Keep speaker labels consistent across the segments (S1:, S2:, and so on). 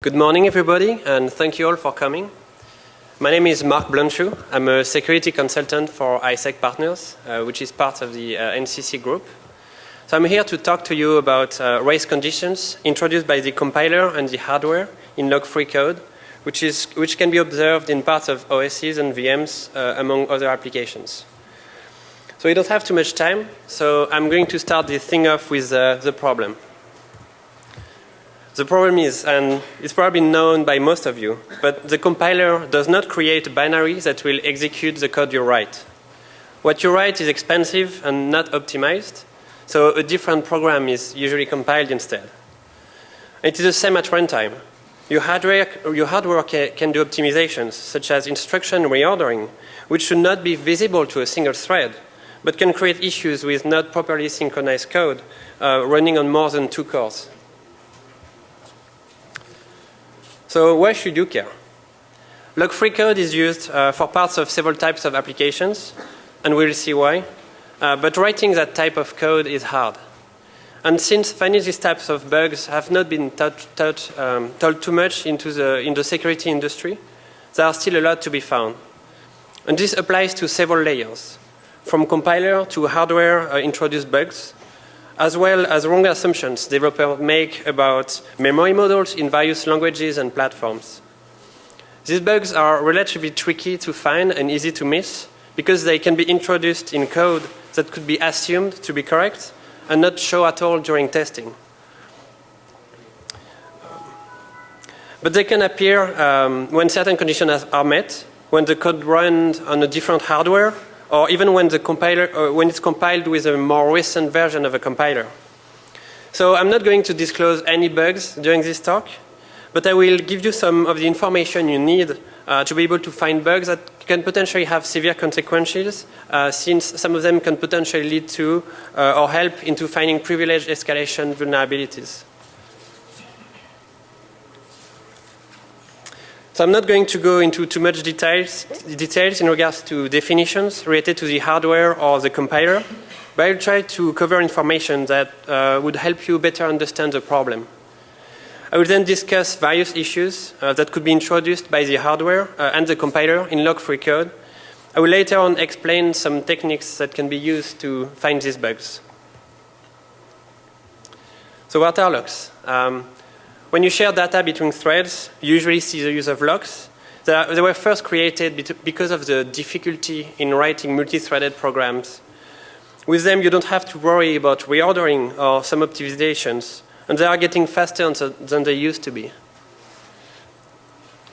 S1: Good morning, everybody, and thank you all for coming. My name is Mark Blanchou. I'm a security consultant for ISEC Partners, which is part of the NCC group. So I'm here to talk to you about race conditions introduced by the compiler and the hardware in log-free code, which can be observed in parts of OSes and VMs, among other applications. So we don't have too much time, so I'm going to start this thing off with the problem. The problem is, and it's probably known by most of you, but the compiler does not create a binary that will execute the code you write. What you write is expensive and not optimized, so a different program is usually compiled instead. It is the same at runtime. Your hardware can do optimizations, such as instruction reordering, which should not be visible to a single thread, but can create issues with not properly synchronized code running on more than 2 cores. So why should you care? Log-free code is used for parts of several types of applications, and we'll see why. But writing that type of code is hard. And since finding these types of bugs have not been told too much in the security industry, there are still a lot to be found. And this applies to several layers, from compiler to hardware introduced bugs, as well as wrong assumptions developers make about memory models in various languages and platforms. These bugs are relatively tricky to find and easy to miss because they can be introduced in code that could be assumed to be correct and not show at all during testing. But they can appear when certain conditions are met, when the code runs on a different hardware, or even when it's compiled with a more recent version of a compiler. So I'm not going to disclose any bugs during this talk, but I will give you some of the information you need to be able to find bugs that can potentially have severe consequences, since some of them can potentially lead to or help into finding privilege escalation vulnerabilities. So I'm not going to go into too much details in regards to definitions related to the hardware or the compiler, but I'll try to cover information that would help you better understand the problem. I will then discuss various issues that could be introduced by the hardware and the compiler in log-free code. I will later on explain some techniques that can be used to find these bugs. So what are logs? When you share data between threads, you usually see the use of locks. They were first created because of the difficulty in writing multi-threaded programs. With them, you don't have to worry about reordering or some optimizations, and they are getting faster than they used to be.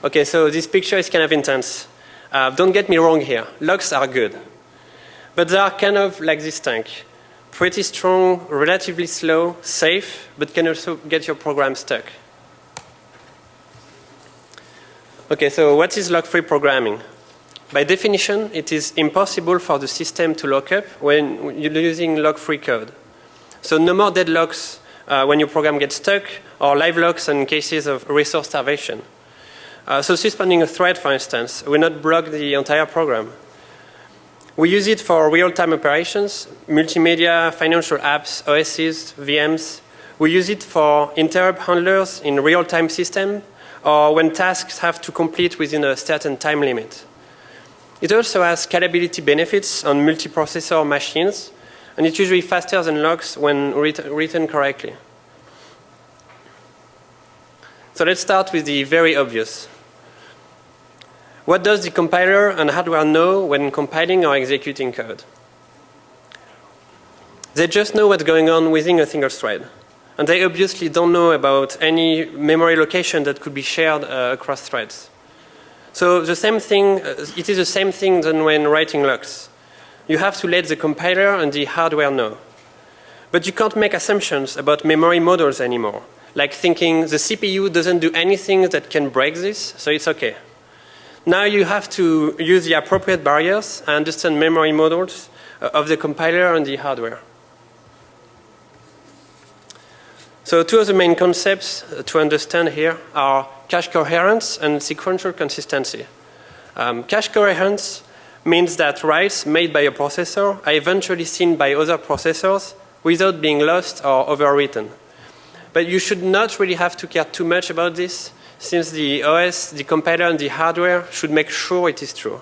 S1: Okay, so this picture is kind of intense. Don't get me wrong here. Locks are good. But they are kind of like this tank. Pretty strong, relatively slow, safe, but can also get your program stuck. Okay, so what is log-free programming? By definition, it is impossible for the system to lock up when you're using log-free code. So no more deadlocks when your program gets stuck, or live locks in cases of resource starvation. So suspending a thread, for instance, will not block the entire program. We use it for real-time operations, multimedia, financial apps, OSes, VMs. We use it for interrupt handlers in real-time systems, or when tasks have to complete within a certain time limit. It also has scalability benefits on multiprocessor machines, and it's usually faster than logs when written correctly. So let's start with the very obvious. What does the compiler and hardware know when compiling or executing code? They just know what's going on within a single thread. And they obviously don't know about any memory location that could be shared across threads. So the same thing, it is the same thing than when writing logs. You have to let the compiler and the hardware know. But you can't make assumptions about memory models anymore, like thinking the CPU doesn't do anything that can break this, so it's okay. Now you have to use the appropriate barriers and understand memory models of the compiler and the hardware. So two of the main concepts to understand here are cache coherence and sequential consistency. Cache coherence means that writes made by a processor are eventually seen by other processors without being lost or overwritten. But you should not really have to care too much about this, since the OS, the compiler, and the hardware should make sure it is true.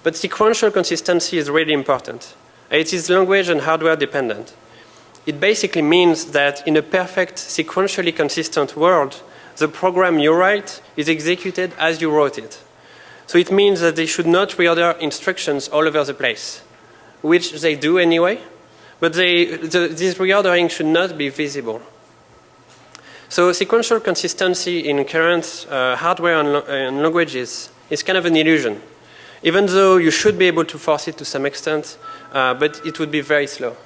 S1: But sequential consistency is really important. It is language and hardware dependent. It basically means that in a perfect, sequentially consistent world, the program you write is executed as you wrote it. So it means that they should not reorder instructions all over the place, which they do anyway, but this reordering should not be visible. So sequential consistency in current hardware and languages is kind of an illusion, even though you should be able to force it to some extent, but it would be very slow.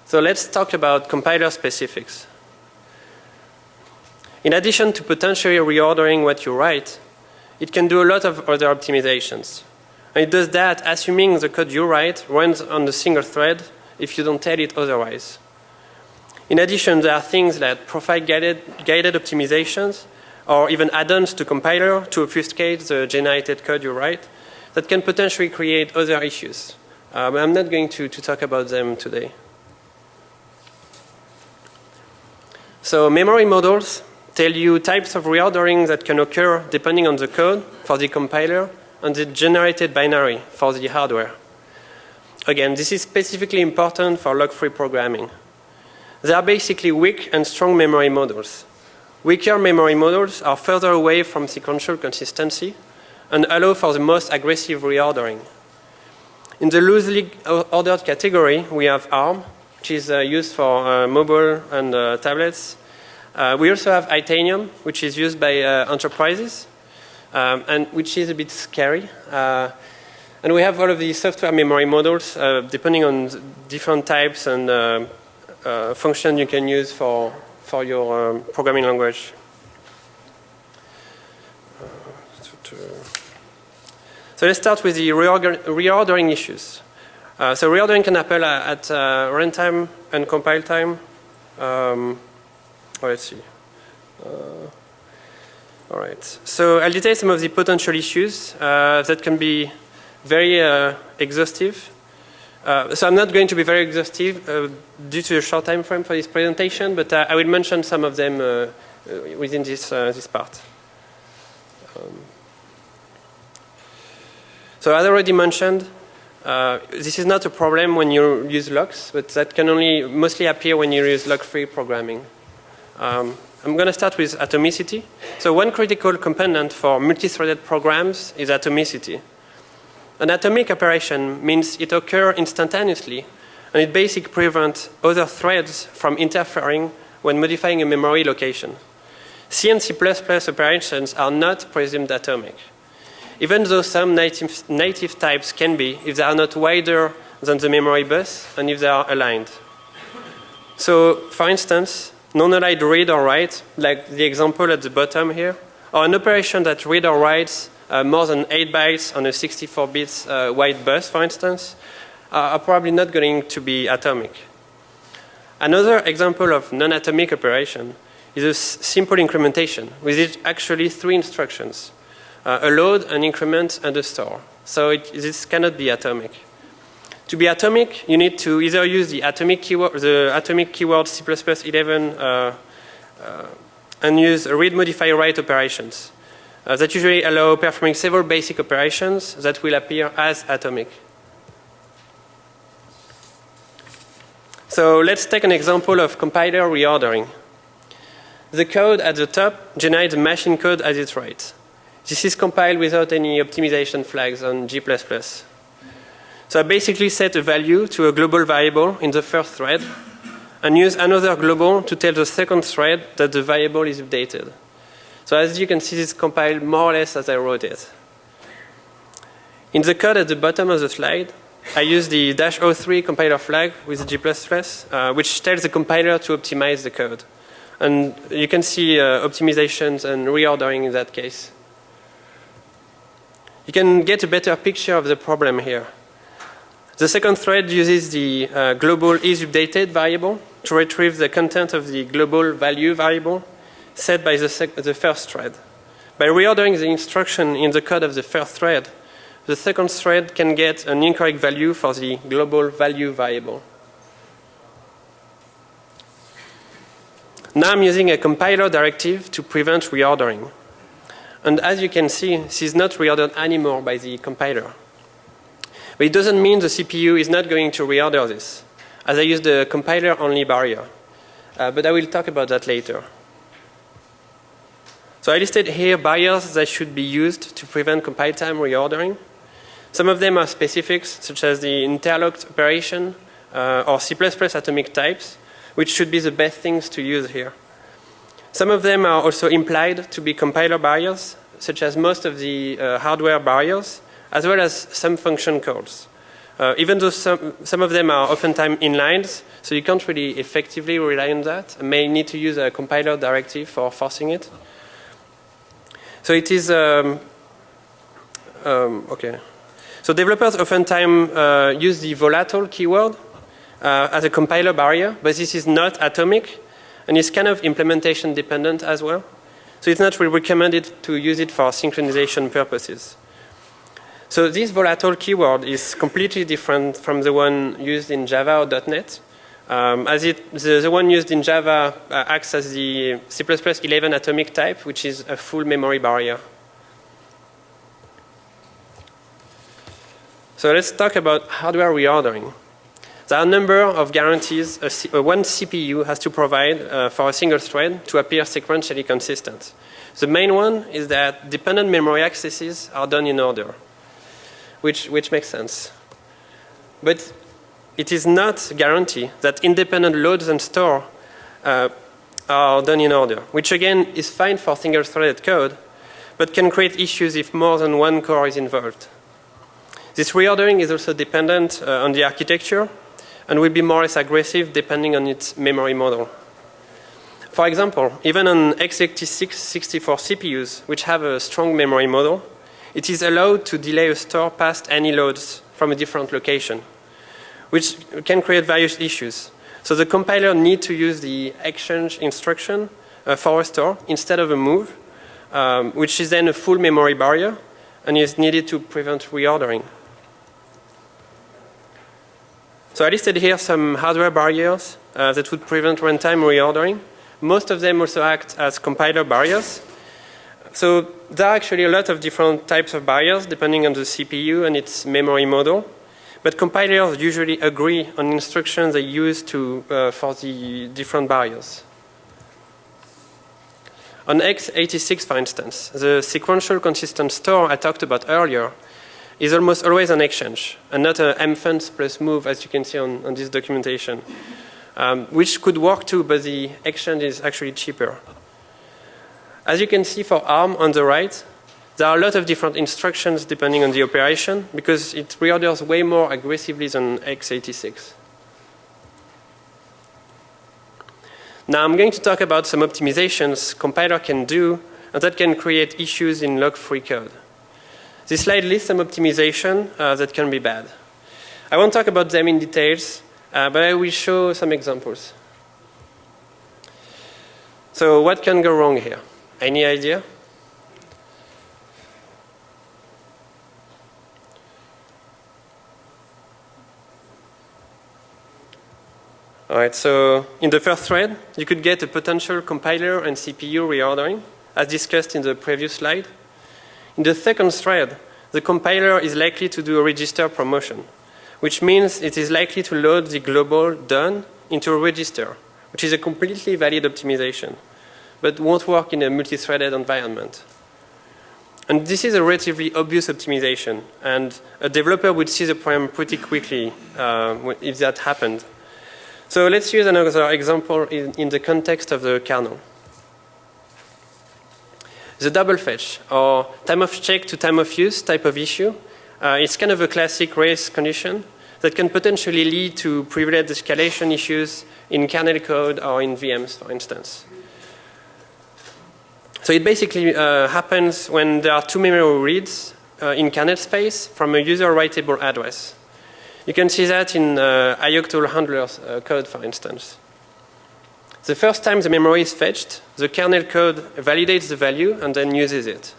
S1: So let's talk about compiler specifics. In addition to potentially reordering what you write, it can do a lot of other optimizations. And it does that assuming the code you write runs on a single thread if you don't tell it otherwise. In addition, there are things like profile-guided optimizations or even add-ons to compiler to obfuscate the generated code you write that can potentially create other issues. But I'm not going to talk about them today. So memory models tell you types of reordering that can occur depending on the code for the compiler and the generated binary for the hardware. Again, this is specifically important for log-free programming. They are basically weak and strong memory models. Weaker memory models are further away from sequential consistency and allow for the most aggressive reordering. In the loosely ordered category, we have ARM, which is used for mobile and tablets. We also have Itanium, which is used by enterprises, and which is a bit scary. And we have all of these software memory models, depending on different types and functions you can use for your programming language. So let's start with the reordering issues. So reordering can happen at runtime and compile time. Let's see. All right. So I'll detail some of the potential issues that can be very exhaustive. So I'm not going to be very exhaustive due to a short time frame for this presentation, but I will mention some of them within this part. So as I already mentioned, this is not a problem when you use locks, but that can only mostly appear when you use lock-free programming. I'm going to start with atomicity. So one critical component for multi-threaded programs is atomicity. An atomic operation means it occurs instantaneously, and it basically prevents other threads from interfering when modifying a memory location. C and C++ operations are not presumed atomic, even though some native types can be if they are not wider than the memory bus and if they are aligned. So, for instance, non-aligned read or write, like the example at the bottom here, or an operation that read or writes more than 8 bytes on a 64 bits wide bus, for instance, are probably not going to be atomic. Another example of non-atomic operation is a simple incrementation with actually 3 instructions: a load, an increment, and a store. So this cannot be atomic. To be atomic, you need to either use the atomic keyword C++11 and use read, modify, write operations that usually allow performing several basic operations that will appear as atomic. So let's take an example of compiler reordering. The code at the top generates machine code as it writes. This is compiled without any optimization flags on G++. So I basically set a value to a global variable in the first thread and use another global to tell the second thread that the variable is updated. So as you can see, this is compiled more or less as I wrote it. In the code at the bottom of the slide, I use the -03 compiler flag with G++, which tells the compiler to optimize the code. And you can see optimizations and reordering in that case. You can get a better picture of the problem here. The second thread uses the global isUpdated variable to retrieve the content of the global value variable set by the first thread. By reordering the instruction in the code of the first thread, the second thread can get an incorrect value for the global value variable. Now I'm using a compiler directive to prevent reordering. And as you can see, this is not reordered anymore by the compiler. But it doesn't mean the CPU is not going to reorder this, as I use the compiler-only barrier. But I will talk about that later. So I listed here barriers that should be used to prevent compile time reordering. Some of them are specifics, such as the interlocked operation or C++ atomic types, which should be the best things to use here. Some of them are also implied to be compiler barriers, such as most of the hardware barriers, as well as some function calls. Even though some of them are oftentimes inlines, so you can't really effectively rely on that. You may need to use a compiler directive for forcing it. So it is, okay. So developers oftentimes use the volatile keyword as a compiler barrier, but this is not atomic, and it's kind of implementation dependent as well. So it's not really recommended to use it for synchronization purposes. So this volatile keyword is completely different from the one used in Java or .NET. The one used in Java acts as the C++11 atomic type, which is a full memory barrier. So let's talk about hardware reordering. There are a number of guarantees one CPU has to provide for a single thread to appear sequentially consistent. The main one is that dependent memory accesses are done in order, which makes sense. But it is not a guarantee that independent loads and store are done in order, which again is fine for single-threaded code, but can create issues if more than one core is involved. This reordering is also dependent on the architecture and will be more or less aggressive depending on its memory model. For example, even on x86 64 CPUs, which have a strong memory model, it is allowed to delay a store past any loads from a different location, which can create various issues. So the compiler needs to use the exchange instruction for a store instead of a move, which is then a full memory barrier and is needed to prevent reordering. So I listed here some hardware barriers that would prevent runtime reordering. Most of them also act as compiler barriers. So there are actually a lot of different types of barriers depending on the CPU and its memory model. But compilers usually agree on instructions they use for the different barriers. On x86, for instance, the sequential consistent store I talked about earlier is almost always an exchange and not an mfunds plus move, as you can see on this documentation, which could work too, but the exchange is actually cheaper. As you can see for ARM on the right, there are a lot of different instructions depending on the operation because it reorders way more aggressively than x86. Now I'm going to talk about some optimizations compiler can do and that can create issues in log-free code. This slide lists some optimization that can be bad. I won't talk about them in details, but I will show some examples. So what can go wrong here? Any idea? All right, so in the first thread, you could get a potential compiler and CPU reordering, as discussed in the previous slide. In the second thread, the compiler is likely to do a register promotion, which means it is likely to load the global done into a register, which is a completely valid optimization, but won't work in a multi-threaded environment. And this is a relatively obvious optimization, and a developer would see the problem pretty quickly if that happened. So let's use another example in the context of the kernel. The double fetch, or time of check to time of use type of issue, is kind of a classic race condition that can potentially lead to privilege escalation issues in kernel code or in VMs, for instance. So it basically happens when there are two memory reads in kernel space from a user writable address. You can see that in ioctl handler's code, for instance. The first time the memory is fetched, the kernel code validates the value and then uses it.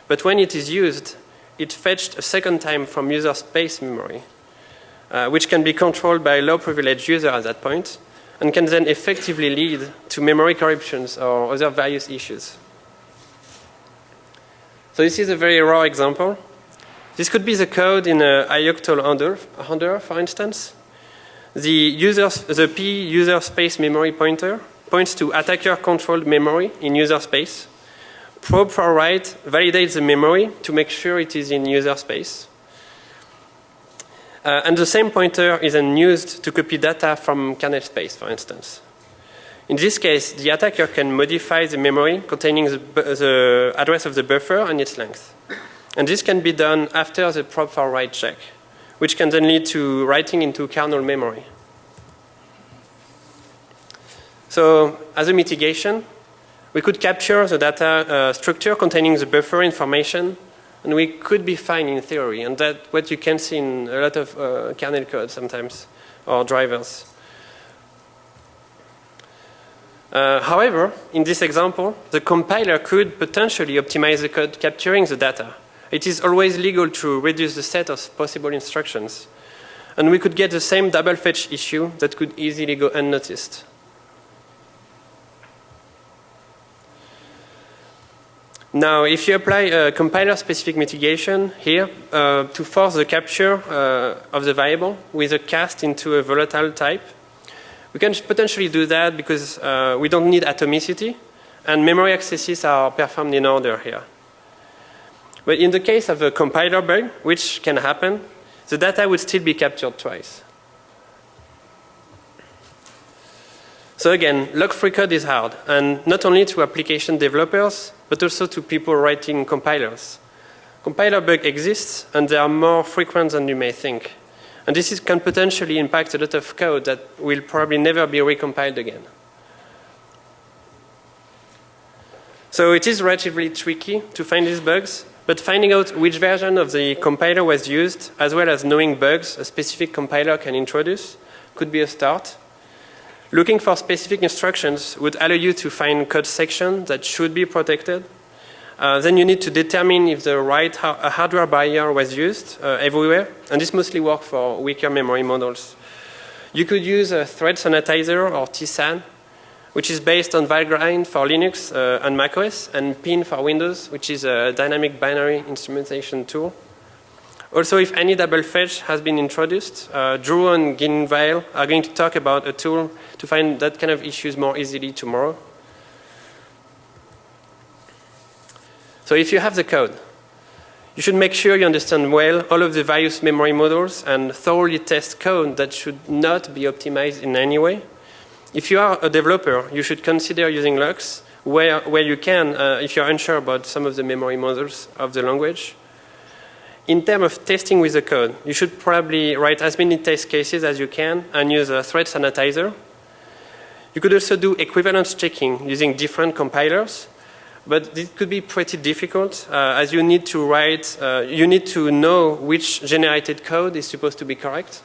S1: But when it is used, it's fetched a second time from user space memory, which can be controlled by a low privileged user at that point, and can then effectively lead to memory corruptions or other various issues. So this is a very raw example. This could be the code in a ioctl handler, for instance. The P user space memory pointer points to attacker-controlled memory in user space. Probe for write validates the memory to make sure it is in user space. And the same pointer is then used to copy data from kernel space, for instance. In this case, the attacker can modify the memory containing the address of the buffer and its length. And this can be done after the probe for write check, which can then lead to writing into kernel memory. So, as a mitigation, we could capture the data structure containing the buffer information, and we could be fine in theory. And that's what you can see in a lot of kernel code sometimes, or drivers. However, in this example, the compiler could potentially optimize the code capturing the data. It is always legal to reduce the set of possible instructions. And we could get the same double fetch issue that could easily go unnoticed. Now, if you apply a compiler-specific mitigation here to force the capture of the variable with a cast into a volatile type, we can potentially do that because we don't need atomicity, and memory accesses are performed in order here. But in the case of a compiler bug, which can happen, the data would still be captured twice. So again, log-free code is hard, and not only to application developers, but also to people writing compilers. Compiler bug exists, and they are more frequent than you may think. And this can potentially impact a lot of code that will probably never be recompiled again. So it is relatively tricky to find these bugs, but finding out which version of the compiler was used, as well as knowing bugs a specific compiler can introduce, could be a start. Looking for specific instructions would allow you to find code sections that should be protected. Then you need to determine if the right hardware barrier was used everywhere, and this mostly works for weaker memory models. You could use a thread sanitizer or TSAN, which is based on Valgrind for Linux and macOS, and PIN for Windows, which is a dynamic binary instrumentation tool. Also, if any double fetch has been introduced, Drew and Ginvail are going to talk about a tool to find that kind of issues more easily tomorrow. So if you have the code, you should make sure you understand well all of the various memory models and thoroughly test code that should not be optimized in any way. If you are a developer, you should consider using logs where you can if you're unsure about some of the memory models of the language. In terms of testing with the code, you should probably write as many test cases as you can and use a thread sanitizer. You could also do equivalence checking using different compilers, but it could be pretty difficult as you need to know which generated code is supposed to be correct.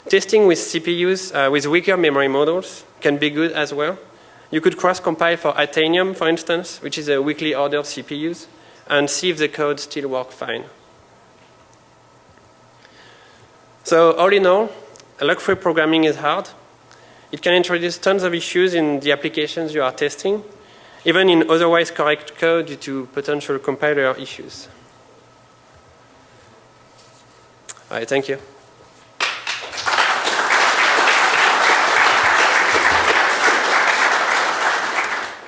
S1: Testing with CPUs with weaker memory models can be good as well. You could cross-compile for Athenium, for instance, which is a weakly ordered CPUs, and see if the code still works fine. So all in all, log-free programming is hard. It can introduce tons of issues in the applications you are testing, even in otherwise correct code due to potential compiler issues. All right, thank you.